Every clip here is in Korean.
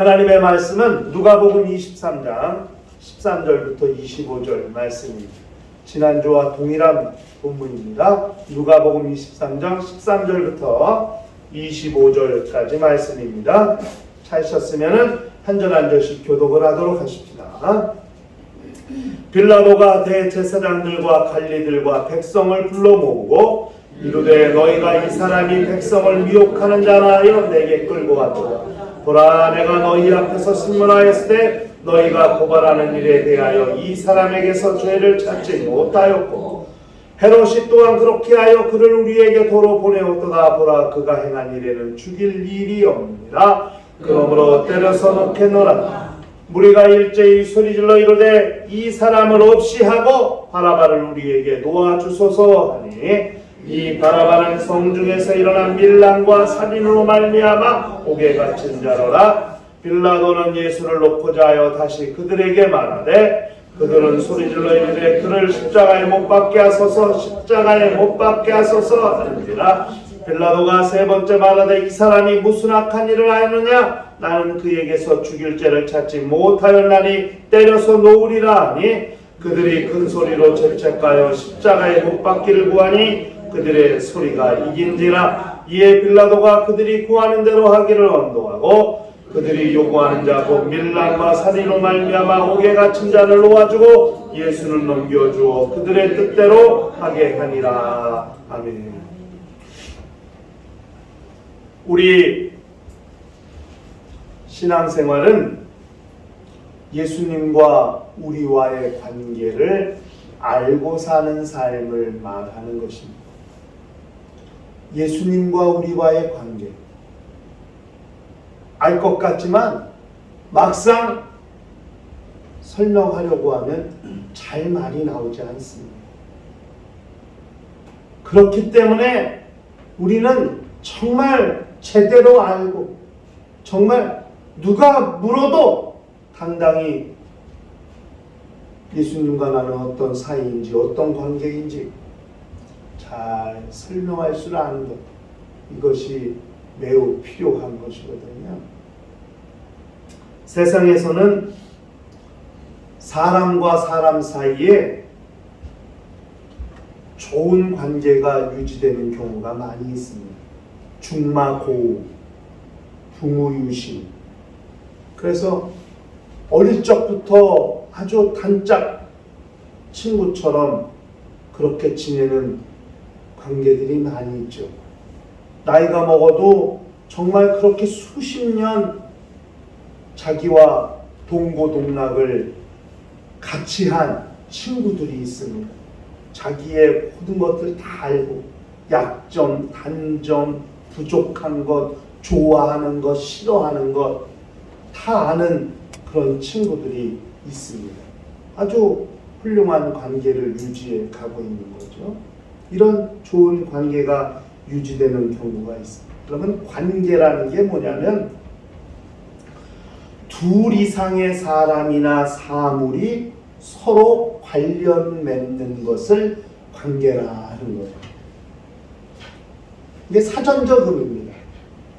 하나님의 말씀은 누가복음 23장 13절부터 25절 말씀입니다. 지난주와 동일한 본문입니다. 누가복음 23장 13절부터 25절까지 말씀입니다. 찾으셨으면 한 절 한 절씩 교독을 하도록 하십시다. 빌라도가 대제사장들과 관리들과 백성을 불러 모으고 이르되 너희가 이 사람이 백성을 미혹하는 자라 하여 내게 끌고 왔도다. 보라, 내가 너희 앞에서 신문하였을 때 너희가 고발하는 일에 대하여 이 사람에게서 죄를 찾지 못하였고 헤롯이 또한 그렇게 하여 그를 우리에게 도로 보내었도다. 보라, 그가 행한 일에는 죽일 일이 없느니라. 그러므로 때려서 놓겠노라. 무리가 일제히 소리질러 이르되 이 사람을 없이 하고 바라바를 우리에게 놓아주소서 하니 이 바라바는 성중에서 일어난 밀란과 살인으로 말미암아 옥에 갇힌 자로라. 빌라도는 예수를 놓고자 하여 다시 그들에게 말하되 그들은 소리질러 이르되 그를 십자가에 못 박게 하소서, 십자가에 못 박게 하소서 하는지라. 빌라도가 세 번째 말하되 이 사람이 무슨 악한 일을 하였느냐? 나는 그에게서 죽일 죄를 찾지 못하였나니 때려서 놓으리라 하니 그들이 큰 소리로 재채가여 십자가에 못 박기를 구하니 그들의 소리가 이긴지라. 이에 빌라도가 그들이 구하는 대로 하기를 언도하고 그들이 요구하는 자 곧 밀란과 살인으로 말미암아 옥에 갇힌 자를 놓아주고 예수를 넘겨주어 그들의 뜻대로 하게 하니라. 아멘. 우리 신앙생활은 예수님과 우리와의 관계를 알고 사는 삶을 말하는 것입니다. 예수님과 우리와의 관계. 알 것 같지만 막상 설명하려고 하면 잘 말이 나오지 않습니다. 그렇기 때문에 우리는 정말 제대로 알고 정말 누가 물어도 당당히 예수님과 나는 어떤 사이인지 어떤 관계인지 잘 설명할 줄 아는 것, 이것이 매우 필요한 것이거든요. 세상에서는 사람과 사람 사이에 좋은 관계가 유지되는 경우가 많이 있습니다. 중마고우, 부모유신. 그래서 어릴 적부터 아주 단짝 친구처럼 그렇게 지내는 관계들이 많이 있죠. 나이가 먹어도 정말 그렇게 수십 년 자기와 동고동락을 같이 한 친구들이 있습니다. 자기의 모든 것을 다 알고 약점, 단점, 부족한 것, 좋아하는 것, 싫어하는 것 다 아는 그런 친구들이 있습니다. 아주 훌륭한 관계를 유지해 가고 있는 거죠. 이런 좋은 관계가 유지되는 경우가 있습니다. 그러면 관계라는 게 뭐냐면 둘 이상의 사람이나 사물이 서로 관련 맺는 것을 관계라 하는 거예요. 이게 사전적 의미입니다.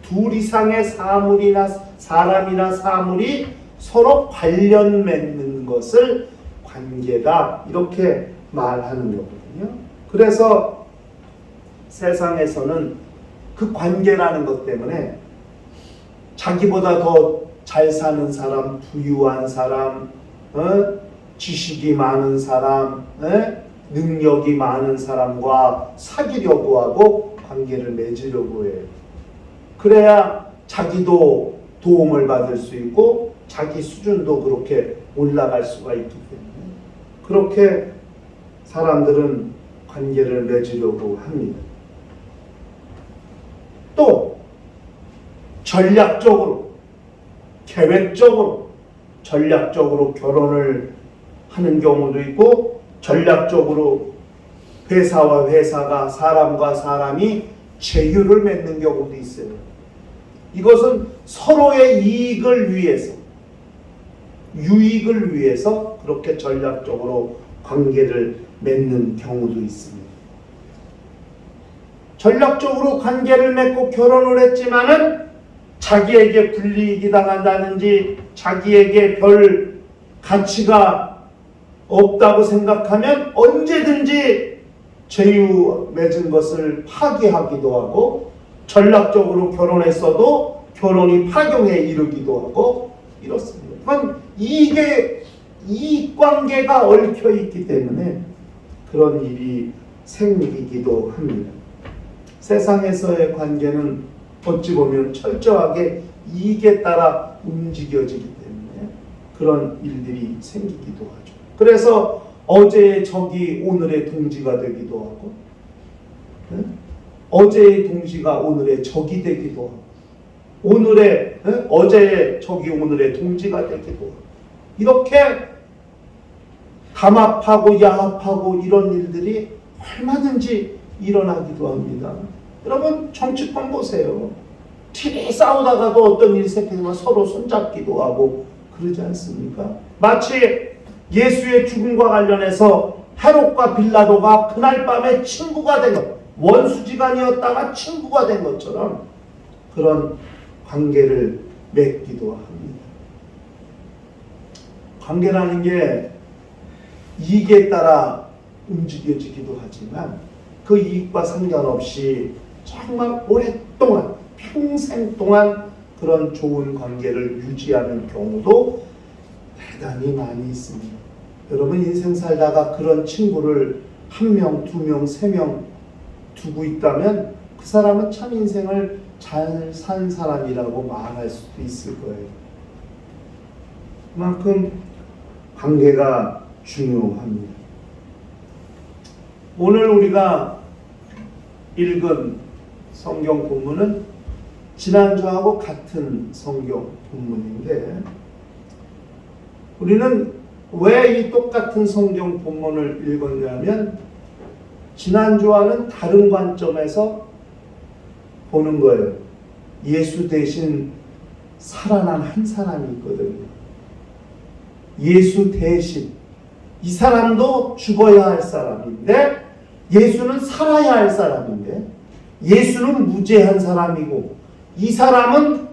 둘 이상의 사람이나 사물이 서로 관련 맺는 것을 관계다, 이렇게 말하는 거거든요. 그래서 세상에서는 그 관계라는 것 때문에 자기보다 더 잘 사는 사람, 부유한 사람, 지식이 많은 사람, 능력이 많은 사람과 사귀려고 하고 관계를 맺으려고 해요. 그래야 자기도 도움을 받을 수 있고 자기 수준도 그렇게 올라갈 수가 있기 때문에 그렇게 사람들은 관계를 맺으려고 합니다. 또 전략적으로, 계획적으로, 전략적으로 결혼을 하는 경우도 있고 전략적으로 회사와 회사가, 사람과 사람이 제휴를 맺는 경우도 있어요. 이것은 서로의 이익을 위해서, 유익을 위해서 그렇게 전략적으로 관계를 맺는 경우도 있습니다. 전략적으로 관계를 맺고 결혼을 했지만은 자기에게 불이익이 당한다든지 자기에게 별 가치가 없다고 생각하면 언제든지 제휴 맺은 것을 파기하기도 하고, 전략적으로 결혼했어도 결혼이 파경에 이르기도 하고 이렇습니다. 그건 이익관계가 얽혀 있기 때문에 그런 일이 생기기도 합니다. 세상에서의 관계는 어찌 보면 철저하게 이익에 따라 움직여지기 때문에 그런 일들이 생기기도 하죠. 그래서 어제의 적이 오늘의 동지가 되기도 하고, 어제의 동지가 오늘의 적이 되기도 하고, 어제의 적이 오늘의 동지가 되기도 하고, 이렇게 담합하고 야합하고 이런 일들이 얼마든지 일어나기도 합니다. 여러분, 정치권 보세요. TV 싸우다가도 어떤 일이 생기면 서로 손잡기도 하고 그러지 않습니까? 마치 예수의 죽음과 관련해서 헤롯과 빌라도가 그날 밤에 친구가 된 것, 원수지간이었다가 친구가 된 것처럼 그런 관계를 맺기도 합니다. 관계라는 게 이익에 따라 움직여지기도 하지만 그 이익과 상관없이 정말 오랫동안, 평생 동안 그런 좋은 관계를 유지하는 경우도 대단히 많이 있습니다. 여러분, 인생 살다가 그런 친구를 1명, 2명, 3명 두고 있다면 그 사람은 참 인생을 잘 산 사람이라고 말할 수도 있을 거예요. 그만큼 관계가 중요합니다. 오늘 우리가 읽은 성경 본문은 지난주하고 같은 성경 본문인데, 우리는 왜 이 똑같은 성경 본문을 읽었냐면 지난주와는 다른 관점에서 보는 거예요. 예수 대신 살아난 한 사람이 있거든요. 예수 대신, 이 사람도 죽어야 할 사람인데 예수는 살아야 할 사람인데, 예수는 무죄한 사람이고 이 사람은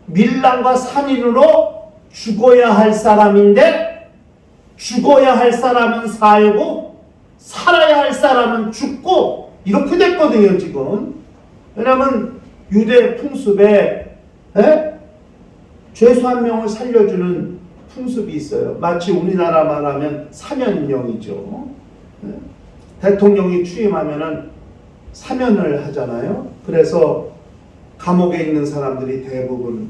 밀란과 살인으로 죽어야 할 사람인데, 죽어야 할 사람은 살고 살아야 할 사람은 죽고 이렇게 됐거든요 지금. 왜냐하면 유대 풍습에 죄수 한 명을 살려주는 풍습이 있어요. 마치 우리나라 말하면 사면령이죠. 대통령이 취임하면은 사면을 하잖아요. 그래서 감옥에 있는 사람들이 대부분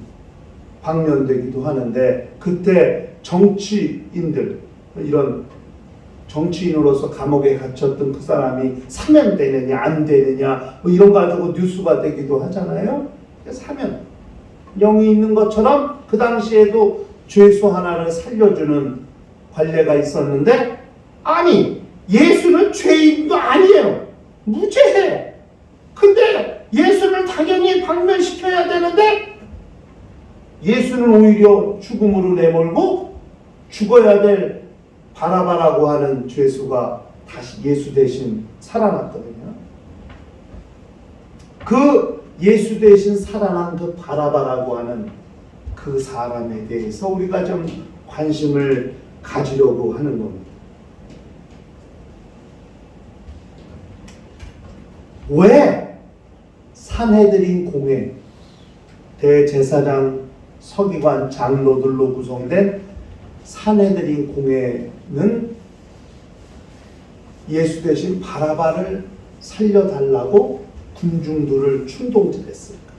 방면되기도 하는데, 그때 정치인들, 이런 정치인으로서 감옥에 갇혔던 그 사람이 사면되느냐 안 되느냐 뭐 이런 거 가지고 뉴스가 되기도 하잖아요. 사면령이 있는 것처럼 그 당시에도 죄수 하나를 살려주는 관례가 있었는데, 아니 예수는 죄인도 아니에요. 무죄해. 근데 예수를 당연히 방면시켜야 되는데 예수는 오히려 죽음으로 내몰고 죽어야 될 바라바라고 하는 죄수가 다시 예수 대신 살아났거든요. 그 예수 대신 살아난 그 바라바라고 하는 그 사람에 대해서 우리가 좀 관심을 가지려고 하는 겁니다. 왜 산헤드린 공회, 대제사장, 서기관, 장로들로 구성된 산헤드린 공회는 예수 대신 바라바를 살려달라고 군중들을 충동질했을까?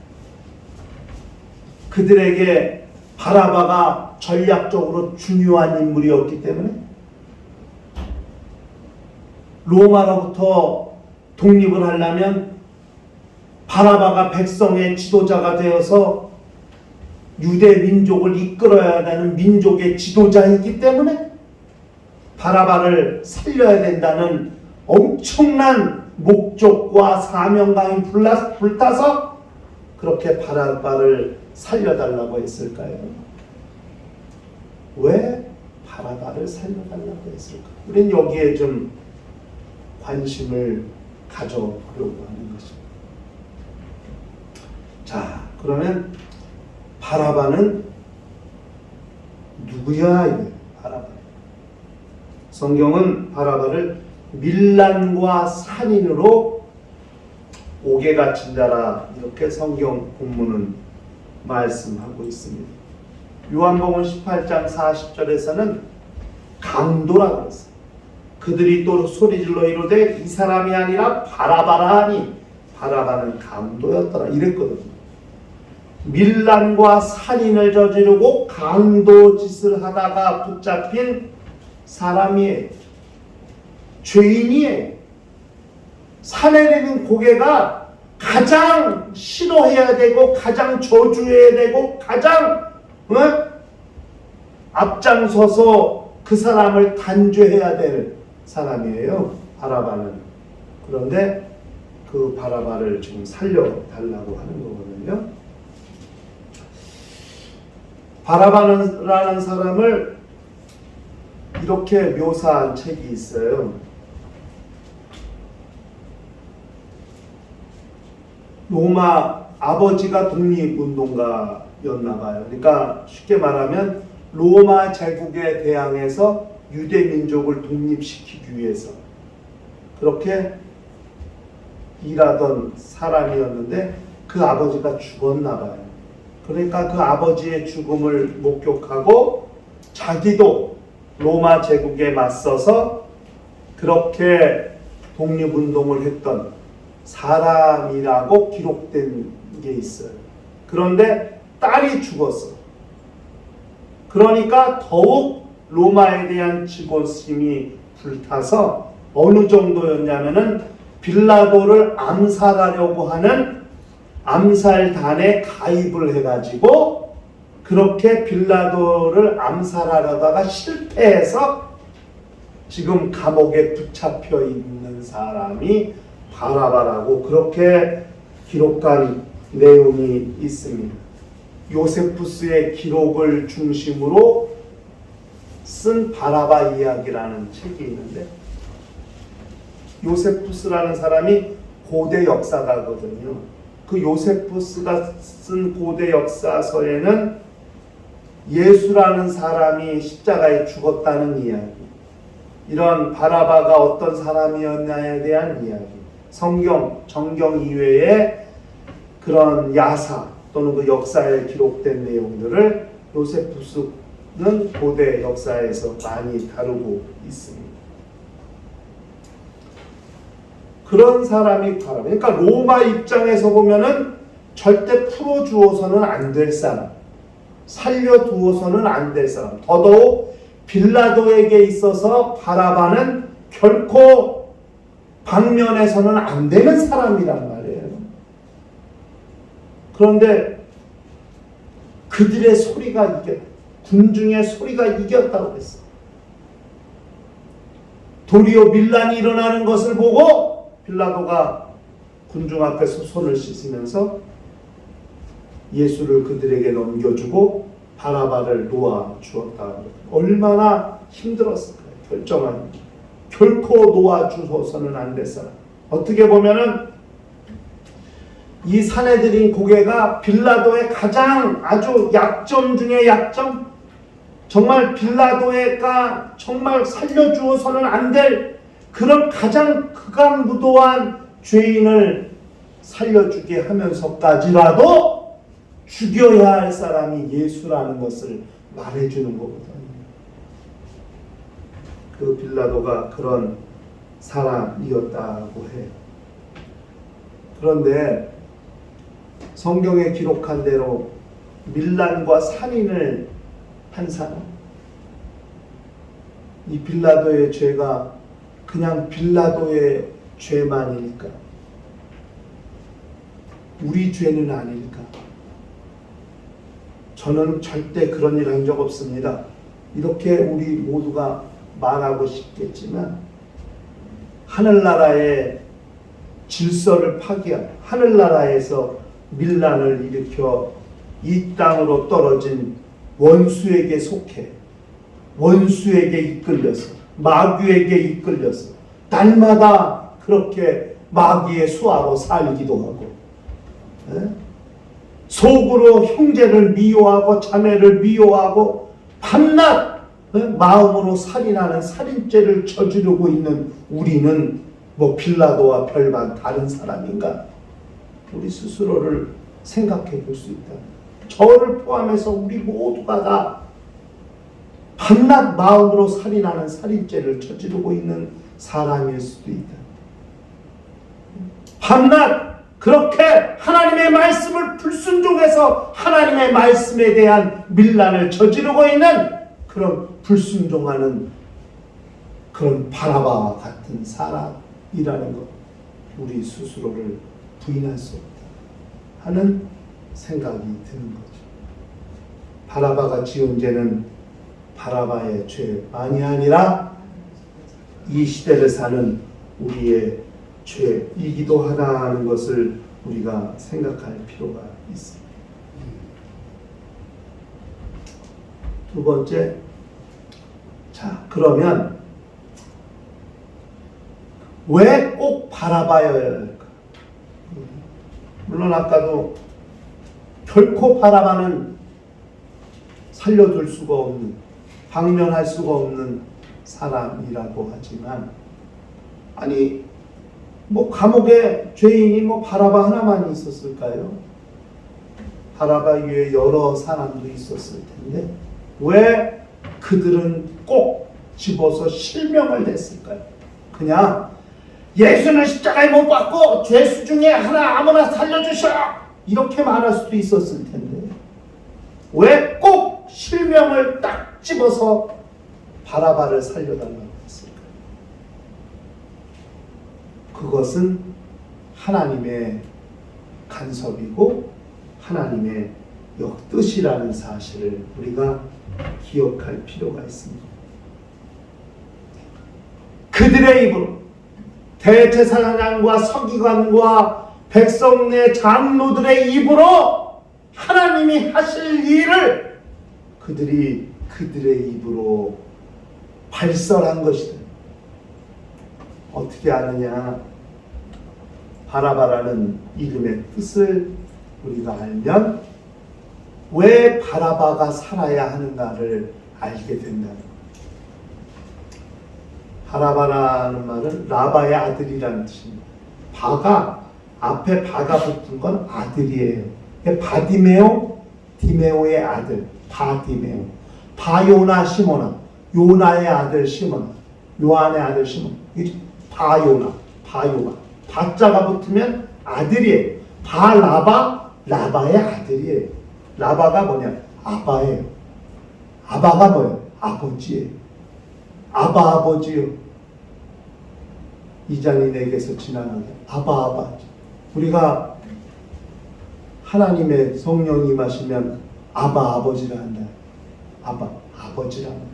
그들에게 바라바가 전략적으로 중요한 인물이었기 때문에, 로마로부터 독립을 하려면 바라바가 백성의 지도자가 되어서 유대 민족을 이끌어야 하는 민족의 지도자이기 때문에 바라바를 살려야 된다는 엄청난 목적과 사명감이 불타서 그렇게 바라바를 살려달라고 했을까요? 왜 바라바를 살려달라고 했을까? 우리는 여기에 좀 관심을 가져보려고 하는 것입니다. 자, 그러면 바라바는 누구야? 이거예요. 바라바. 성경은 바라바를 밀란과 살인으로 옥에 갇힌 자라 이렇게 성경 본문은 말씀하고 있습니다. 요한복음 18장 40절에서는 강도라고 했어요. 그들이 또 소리질러 이르되 이 사람이 아니라 바라바라 하니 바라바는 강도였더라 이랬거든요. 밀란과 살인을 저지르고 강도 짓을 하다가 붙잡힌 사람이에요. 죄인이에요. 산에 내린 고개가 가장 싫어해야 되고 가장 저주해야 되고 가장 앞장서서 그 사람을 단죄해야 될 사람이에요. 바라바는. 그런데 그 바라바를 지금 살려달라고 하는 거거든요. 바라바라는 사람을 이렇게 묘사한 책이 있어요. 로마 아버지가 독립운동가였나 봐요. 그러니까 쉽게 말하면 로마 제국에 대항해서 유대 민족을 독립시키기 위해서 그렇게 일하던 사람이었는데 그 아버지가 죽었나 봐요. 그러니까 그 아버지의 죽음을 목격하고 자기도 로마 제국에 맞서서 그렇게 독립운동을 했던 사람이라고 기록된 게 있어요. 그런데 딸이 죽었어. 그러니까 더욱 로마에 대한 증오심이 불타서 어느 정도였냐면은 빌라도를 암살하려고 하는 암살단에 가입을 해가지고 그렇게 빌라도를 암살하려다가 실패해서 지금 감옥에 붙잡혀 있는 사람이 바라바라고 그렇게 기록한 내용이 있습니다. 요세푸스의 기록을 중심으로 쓴 바라바 이야기라는 책이 있는데 요세푸스라는 사람이 고대 역사가거든요. 그 요세푸스가 쓴 고대 역사서에는 예수라는 사람이 십자가에 죽었다는 이야기, 이런 바라바가 어떤 사람이었냐에 대한 이야기, 정경 이외에 그런 야사 또는 그 역사에 기록된 내용들을 요세푸스는 고대 역사에서 많이 다루고 있습니다. 그런 사람이 바라바. 그러니까 로마 입장에서 보면은 절대 풀어주어서는 안 될 사람, 살려두어서는 안 될 사람. 더더욱 빌라도에게 있어서 바라바는 결코 방면에서는 안 되는 사람이란 말이에요. 그런데 그들의 소리가 군중의 소리가 이겼다고 했어요. 도리어 밀란이 일어나는 것을 보고 빌라도가 군중 앞에서 손을 씻으면서 예수를 그들에게 넘겨주고 바라바를 놓아 주었다. 얼마나 힘들었을까요? 결정한 결코 놓아 주어서는 안 될 사람. 어떻게 보면은 이 사내들인 고개가 빌라도의 가장 아주 약점 중에 약점, 정말 빌라도가 정말 살려주어서는 안 될 그런 가장 극악무도한 죄인을 살려주게 하면서까지라도 죽여야 할 사람이 예수라는 것을 말해주는 거거든요. 그 빌라도가 그런 사람이었다고 해요. 그런데 성경에 기록한 대로 밀란과 살인을 한 사람, 이 빌라도의 죄가 그냥 빌라도의 죄만일까? 우리 죄는 아닐까? 저는 절대 그런 일 한 적 없습니다. 이렇게 우리 모두가 말하고 싶겠지만 하늘나라의 질서를 파괴한, 하늘나라에서 밀란을 일으켜 이 땅으로 떨어진 원수에게 속해 원수에게 이끌려서 마귀에게 이끌려서 날마다 그렇게 마귀의 수하로 살기도 하고 속으로 형제를 미워하고 자매를 미워하고 밤낮 마음으로 살인하는 살인죄를 저지르고 있는 우리는 뭐 빌라도와 별반 다른 사람인가? 우리 스스로를 생각해 볼 수 있다. 저를 포함해서 우리 모두가 다 밤낮 마음으로 살인하는 살인죄를 저지르고 있는 사람일 수도 있다. 밤낮 그렇게 하나님의 말씀을 불순종해서 하나님의 말씀에 대한 밀란을 저지르고 있는 그런 불순종하는 그런 바라바와 같은 사람이라는 것, 우리 스스로를 부인할 수 없다 하는 생각이 드는 거죠. 바라바가 지은 죄는 바라바의 죄만이 아니라 이 시대를 사는 우리의 죄이기도 하다는 것을 우리가 생각할 필요가 있습니다. 두 번째, 자 그러면 왜 꼭 바라바여야 할까? 물론 아까도 결코 바라바는 살려둘 수가 없는, 방면할 수가 없는 사람이라고 하지만, 아니 뭐 감옥에 죄인이 뭐 바라바 하나만 있었을까요? 바라바 위에 여러 사람도 있었을 텐데 왜 그들은 꼭 집어서 실명을 냈을까요? 그냥 예수는 십자가에 못 박고 죄수 중에 하나 아무나 살려주셔 이렇게 말할 수도 있었을 텐데 왜 꼭 실명을 딱 집어서 바라바를 살려달라고 했을까요? 그것은 하나님의 간섭이고 하나님의 역뜻이라는 사실을 우리가 기억할 필요가 있습니다. 그들의 입으로 대제사장과 서기관과 백성 내 장로들의 입으로 하나님이 하실 일을 그들이 그들의 입으로 발설한 것이다. 어떻게 아느냐? 바라바라는 이름의 뜻을 우리가 알면 왜 바라바가 살아야 하는가를 알게 된다는 거예요. 바라바라는 말은 라바의 아들이라는 뜻입니다. 바가 앞에 바가 붙은 건 아들이에요. 바디메오, 디메오의 아들, 바디메오. 바요나 시모나, 요나의 아들 시모나, 요한의 아들 시모나. 바요나, 바요나. 바자가 붙으면 아들이에요. 바라바, 라바의 아들이에요. 라바가 뭐냐? 아바예요. 아바가 뭐예요? 아버지예요. 아바 아버지요. 이장이 내게서 지나가게 아바 아버지. 우리가 하나님의 성령이 임하시면 아바 아버지라 한다. 아바 아버지라 한다.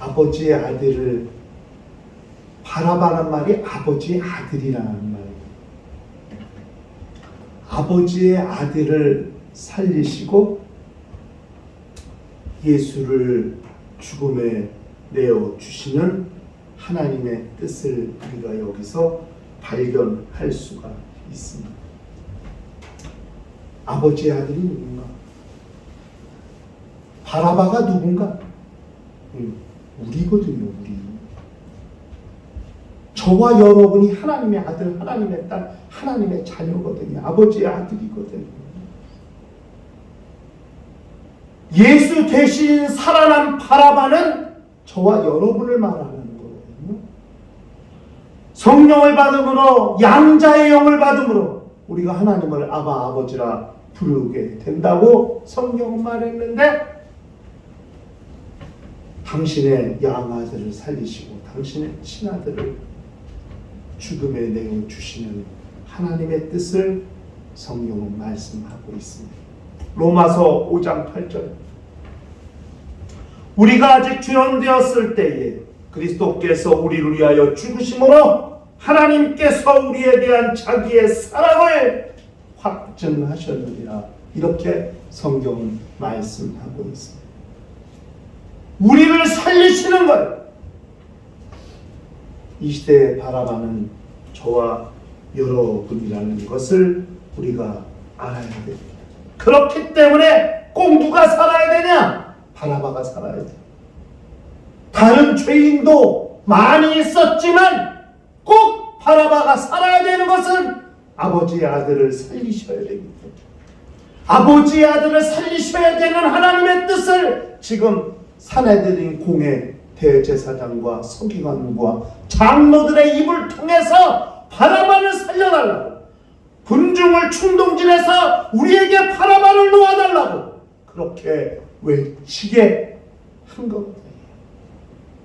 아버지의 아들을 바라바란 말이 아버지의 아들이라는 말이에요. 아버지의 아들을 살리시고 예수를 죽음에 내어 주시는 하나님의 뜻을 우리가 여기서 발견할 수가 있습니다. 아버지의 아들이 누군가? 바라바가 누군가? 우리거든요, 우리. 저와 여러분이 하나님의 아들, 하나님의 딸, 하나님의 자녀거든요. 아버지의 아들이거든요. 예수 대신 살아난 바라바는 저와 여러분을 말하는 거거든요. 성령을 받음으로, 양자의 영을 받음으로 우리가 하나님을 아바 아버지라 부르게 된다고 성경은 말했는데, 당신의 양아들을 살리시고 당신의 친아들을 죽음에 내어 주시는 하나님의 뜻을 성경은 말씀하고 있습니다. 로마서 5장 8절. 우리가 아직 주연되었을 때에 그리스도께서 우리를 위하여 죽으심으로 하나님께서 우리에 대한 자기의 사랑을 확증하셨느니라. 이렇게 성경은 말씀하고 있습니다. 우리를 살리시는 것. 이 시대에 바라바는 저와 여러분이라는 것을 우리가 알아야 됩니다. 그렇기 때문에 꼭 누가 살아야 되냐? 바라바가 살아야 돼. 다른 죄인도 많이 있었지만 꼭 바라바가 살아야 되는 것은 아버지의 아들을 살리셔야 되기 때문에, 아버지의 아들을 살리셔야 되는 하나님의 뜻을 지금 사내들인 공회 대제사장과 서기관과 장로들의 입을 통해서 바라바를 살려달라고, 군중을 충동질해서 우리에게 바라바를 놓아달라고 그렇게 외치게 한 겁니다.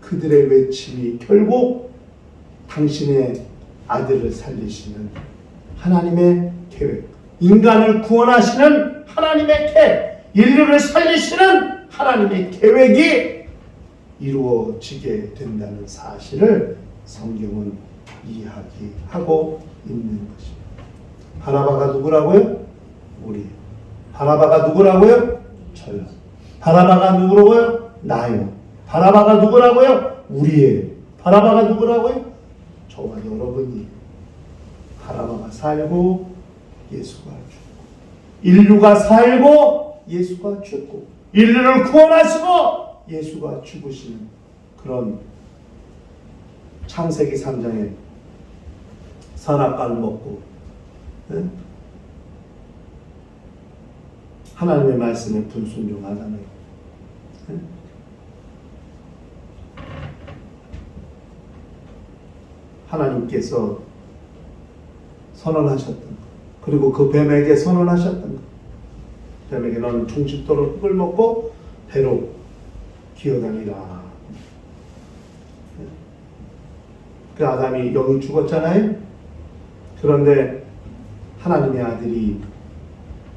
그들의 외침이 결국 당신의 아들을 살리시는 하나님의 계획, 인간을 구원하시는 하나님의 계획, 인류를 살리시는 하나님의 계획이 이루어지게 된다는 사실을 성경은 이야기하고 있는 것입니다. 바라바가 누구라고요? 우리. 바라바가 누구라고요? 저요. 바라바가 누구라고요? 나요. 바라바가 누구라고요? 우리예요. 바라바가 누구라고요? 저와 여러분이. 바라바가 살고 예수가 죽고, 인류가 살고 예수가 죽고, 인류를 구원하시고 예수가 죽으시는 그런 창세기 3장에 선악과를 먹고 하나님의 말씀에 불순종하다는 하나님께서 선언하셨던 것, 그리고 그 뱀에게 선언하셨던 것, 뱀에게 너는 중식도로 흙을 먹고 배로 기어다니라. 그 아담이 여기 죽었잖아요. 그런데 하나님의 아들이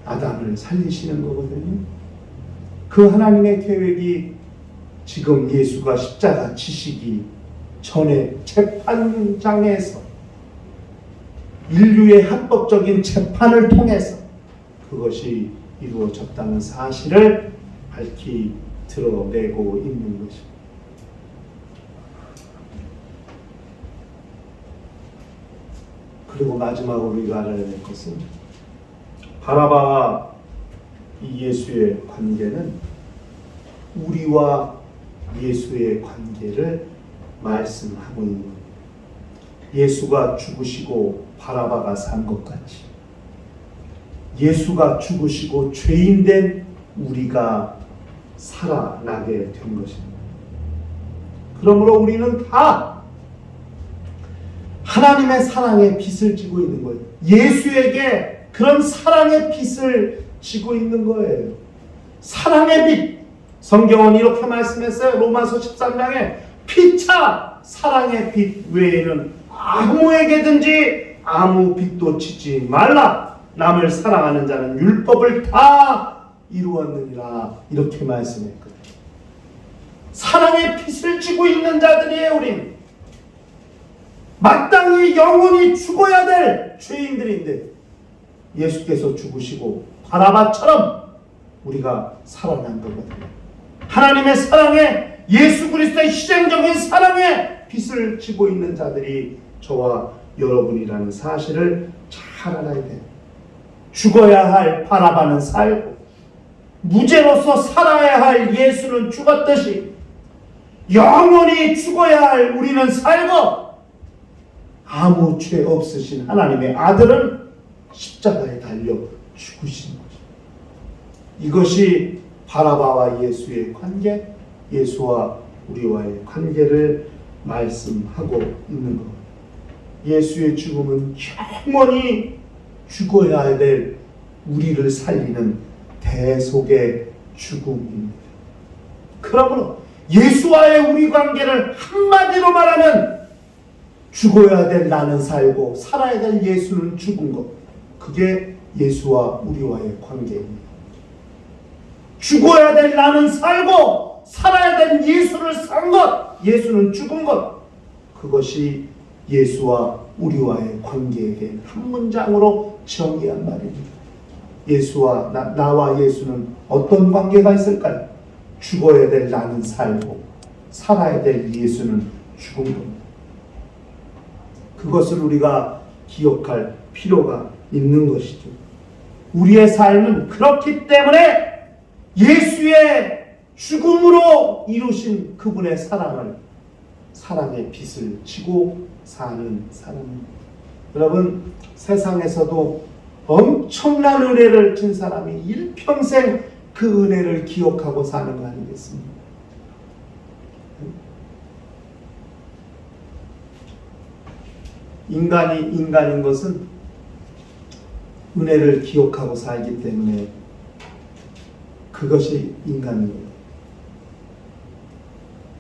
아담을 살리시는 거거든요. 그 하나님의 계획이 지금 예수가 십자가 지시기 전에 재판장에서 인류의 합법적인 재판을 통해서 그것이 이루어졌다는 사실을 밝히 드러내고 있는 것입니다. 그리고 마지막으로 우리가 알아야 될 것은 바라바와 이 예수의 관계는 우리와 예수의 관계를 말씀하고 있는 겁니다. 예수가 죽으시고 바라바가 산 것 같이 예수가 죽으시고 죄인된 우리가 살아나게 된 것입니다. 그러므로 우리는 다 하나님의 사랑의 빛을 지고 있는 거예요. 예수에게 그런 사랑의 빛을 지고 있는 거예요. 사랑의 빛. 성경은 이렇게 말씀했어요. 로마서 13장에 피차 사랑의 빛 외에는 아무에게든지 아무 빛도 지지 말라. 남을 사랑하는 자는 율법을 다 이루었느니라. 이렇게 말씀했거든요. 사랑의 빛을 지고 있는 자들이에요. 우린 마땅히 영원히 죽어야 될 죄인들인데 예수께서 죽으시고 바라바처럼 우리가 살아난 거거든요. 하나님의 사랑에, 예수 그리스도의 희생적인 사랑에 빛을 지고 있는 자들이 저와 여러분이라는 사실을 잘 알아야 돼요. 죽어야 할 바라바는 살고 무죄로서 살아야 할 예수는 죽었듯이 영원히 죽어야 할 우리는 살고 아무 죄 없으신 하나님의 아들은 십자가에 달려 죽으신 거죠. 이것이 바라바와 예수의 관계, 예수와 우리와의 관계를 말씀하고 있는 겁니다. 예수의 죽음은 영원히 죽어야 될 우리를 살리는 대속의 죽음입니다. 그러므로 예수와의 우리 관계를 한마디로 말하면 죽어야 될 나는 살고 살아야 될 예수는 죽은 것, 그게 예수와 우리와의 관계입니다. 죽어야 될 나는 살고 살아야 될 예수를 산 것, 예수는 죽은 것, 그것이 예수와 우리와의 관계에 대한 한 문장으로 정의한 말입니다. 예수와 나와 예수는 어떤 관계가 있을까요? 죽어야 될 나는 살고 살아야 될 예수는 죽은 겁니다. 그것을 우리가 기억할 필요가 있는 것이죠. 우리의 삶은 그렇기 때문에 예수의 죽음으로 이루신 그분의 사랑의 빛을 지고 사는 사람입니다. 여러분, 세상에서도 엄청난 은혜를 진 사람이 일평생 그 은혜를 기억하고 사는 거 아니겠습니까? 인간이 인간인 것은 은혜를 기억하고 살기 때문에 그것이 인간입니다.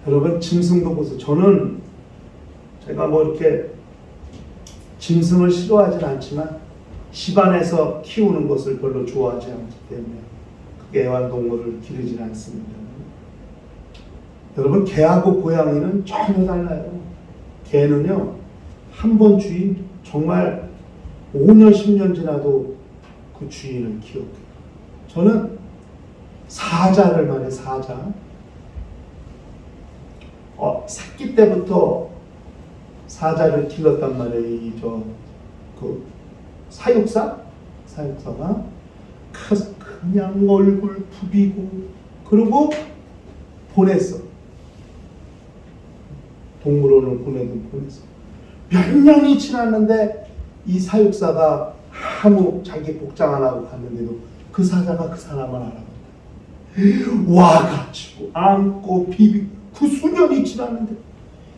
여러분, 짐승도 보세요. 제가 뭐 이렇게 짐승을 싫어하진 않지만 집안에서 키우는 것을 별로 좋아하지 않기 때문에 애완동물을 기르진 않습니다. 여러분, 개하고 고양이는 전혀 달라요. 개는요, 한 번 주인 정말 5년 10년 지나도 그 주인을 기억해요. 저는 사자를 말해요. 사자. 새끼 때부터 사자를 길렀단 말이에요. 사육사가 가서 그냥 얼굴 부비고 그러고 보냈어. 동물원을 보냈어. 몇 년이 지났는데 이 사육사가 아무 자기 복장 안 하고 갔는데도 그 사자가 그 사람을 알아봤다. 와가지고 안고 비비고 그 수년이 지났는데,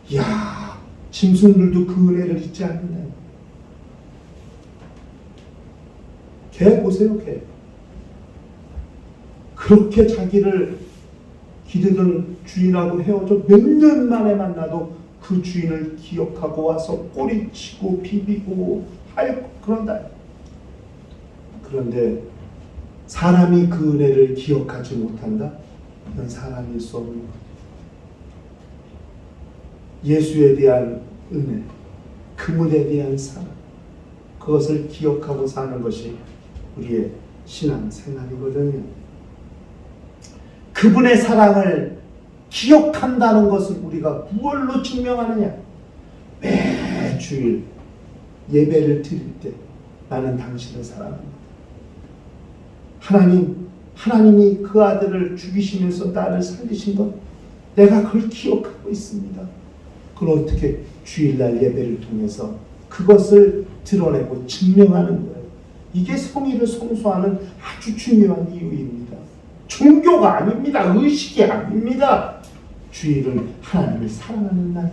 이야, 짐승들도 그 은혜를 잊지 않는다. 개 보세요, 개. 그렇게 자기를 기르던 주인하고 헤어져 몇 년 만에 만나도 그 주인을 기억하고 와서 꼬리치고 비비고 그런다. 그런데 사람이 그 은혜를 기억하지 못한다? 그건 사람일 수 없는 것. 예수에 대한 은혜, 그분에 대한 사랑, 그것을 기억하고 사는 것이 우리의 신앙생활이거든요. 그분의 사랑을 기억한다는 것을 우리가 무엇로 증명하느냐? 매주일 예배를 드릴 때 나는 당신을 사랑합니다. 하나님이 그 아들을 죽이시면서 나를 살리신 것, 내가 그걸 기억하고 있습니다. 그걸 어떻게 주일날 예배를 통해서 그것을 드러내고 증명하는 거예요. 이게 성의를 성수하는 아주 중요한 이유입니다. 종교가 아닙니다. 의식이 아닙니다. 주일은 하나님을 사랑하는 날,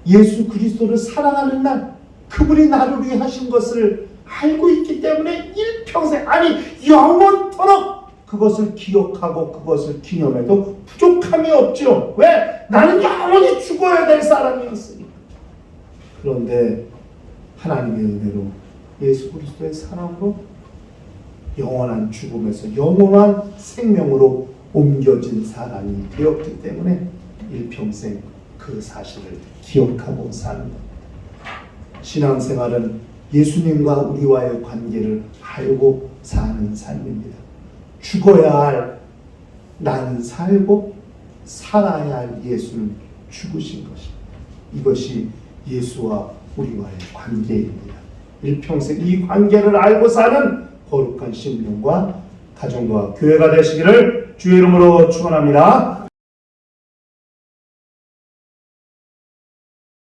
예수 그리스도를 사랑하는 날, 그분이 나를 위해 하신 것을 알고 있기 때문에 일평생, 아니 영원토록 그것을 기억하고 그것을 기념해도 부족함이 없죠. 왜? 나는 영원히 죽어야 될 사람이었으니까. 그런데 하나님의 은혜로 예수 그리스도의 사랑으로 영원한 죽음에서 영원한 생명으로 옮겨진 사람이 되었기 때문에 일평생 그 사실을 기억하고 사는 것. 신앙생활은 예수님과 우리와의 관계를 알고 사는 삶입니다. 죽어야 할 나는 살고 살아야 할 예수는 죽으신 것입니다. 이것이 예수와 우리와의 관계입니다. 일평생 이 관계를 알고 사는 거룩한 심령과 가정과 교회가 되시기를 주의 이름으로 축원합니다.